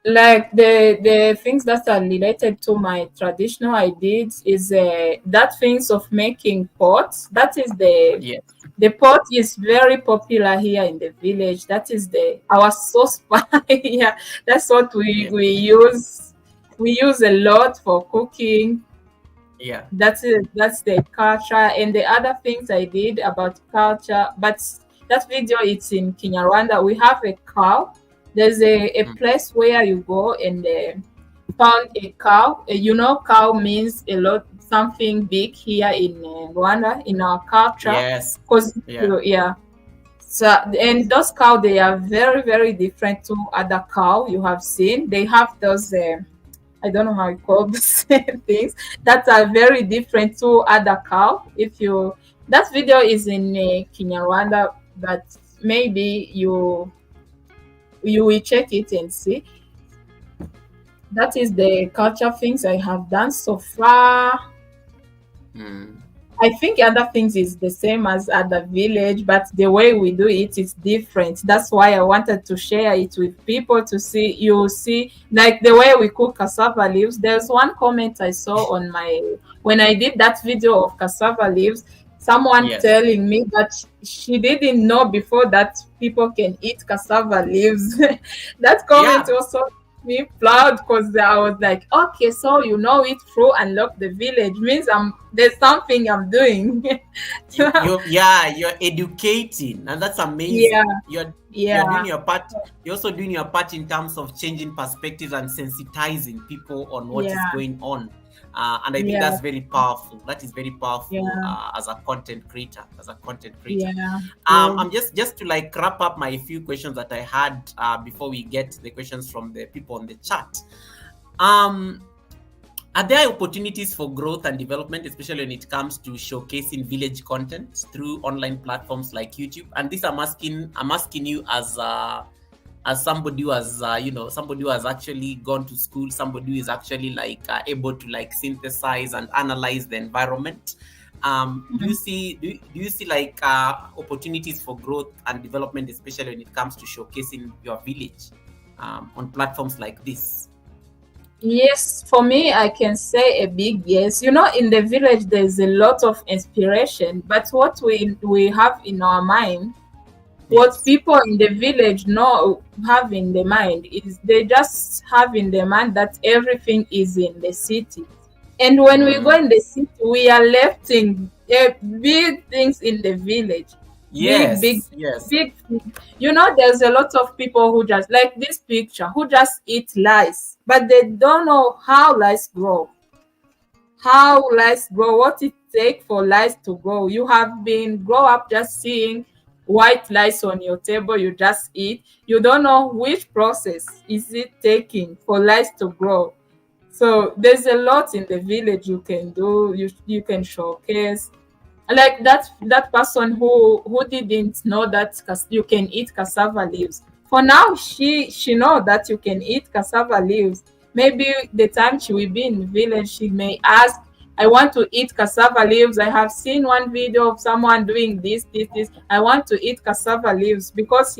Like the things that are related to my traditional I did is that things of making pots. That is the pot is very popular here in the village. That is our sauce pan. Yeah, that's what we use. We use a lot for cooking. Yeah, that's the culture. And the other things I did about culture, but that video, it's in Kinyarwanda. We have a cow. There's a place where you go and found a cow. Cow means a lot, something big here in Rwanda, in our culture. Yes. Because So, and those cows, they are very, very different to other cow you have seen. They have those, I don't know how you call the same things that are very different to other cow. If you, that video is in Kinyarwanda, but maybe you will check it and see. That is the culture things I have done so far. Mm. I think other things is the same as at the village, but the way we do it is different. That's why I wanted to share it with people to see. You see, like the way we cook cassava leaves. There's one comment I saw on my when I did that video of cassava leaves. Someone Yes. telling me that she didn't know before that people can eat cassava leaves. That comment Yeah. also me proud because I was like, okay, so you know it through Unlock the Village means there's something I'm doing. You're educating, and that's amazing. Yeah, You're yeah, doing your part. You're also doing your part in terms of changing perspectives and sensitizing people on what is yeah, going on. And I think yeah, that's very powerful. That is very powerful yeah, as a content creator. yeah, I'm just to like wrap up my few questions that I had before we get the questions from the people on the chat. Are there opportunities for growth and development, especially when it comes to showcasing village content through online platforms like YouTube? And this I'm asking you as somebody who has somebody who has actually gone to school, somebody who is actually like able to like synthesize and analyze the environment. Do you see like opportunities for growth and development, especially when it comes to showcasing your village on platforms like this? Yes, for me, I can say a big yes. You know, in the village, there's a lot of inspiration, but what we have in our mind, what Yes. people in the village know have in the mind is they just have in the mind that everything is in the city. And when we go in the city, we are left in big things in the village. Big, big, Yes. big. You know, there's a lot of people who just like this picture, who just eat lice, but they don't know how lice grow. How lice grow, what it takes for lice to grow. You have been grow up just seeing white lice on your table, you just eat. You don't know which process is it taking for lice to grow. So there's a lot in the village you can do. You can showcase like that person who didn't know that you can eat cassava leaves. For now, she know that you can eat cassava leaves. Maybe the time she will be in the village, she may ask, I want to eat cassava leaves. I have seen one video of someone doing this. I want to eat cassava leaves because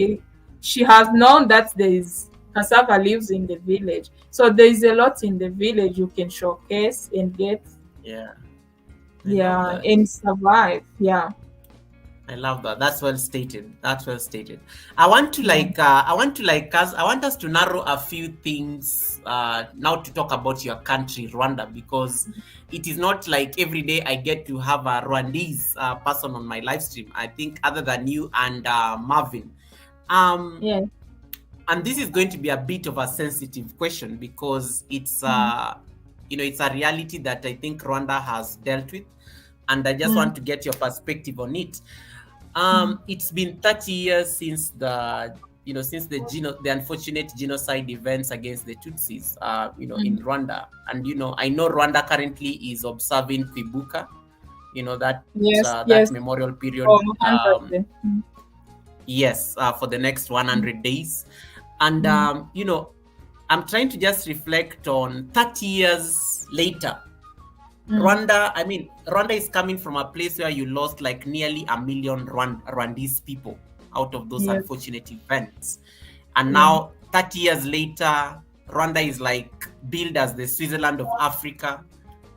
she has known that there is cassava leaves in the village. So there is a lot in the village you can showcase and get, Yeah. I love that. and survive. Yeah. I love that. That's well stated. I want us to narrow a few things now to talk about your country, Rwanda, because it is not like every day I get to have a Rwandese person on my live stream. I think other than you and Marvin. Yeah. And this is going to be a bit of a sensitive question because it's it's a reality that I think Rwanda has dealt with, and I just want to get your perspective on it. It's been 30 years since the unfortunate genocide events against the Tutsis in Rwanda, and I know Rwanda currently is observing Kwibuka, that Yes. memorial period. Oh, 100. Yes, for the next 100 days. And, I'm trying to just reflect on 30 years later. Rwanda is coming from a place where you lost like nearly 1 million Rwandese people out of those unfortunate events. And now, 30 years later, Rwanda is like billed as the Switzerland of Africa.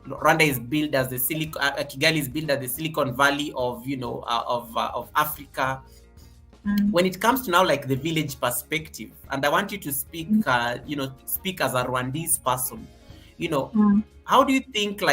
Rwanda is billed as the Kigali is billed as the Silicon Valley of Africa. When it comes to now like the village perspective, and I want you to speak speak as a Rwandese person, how do you think like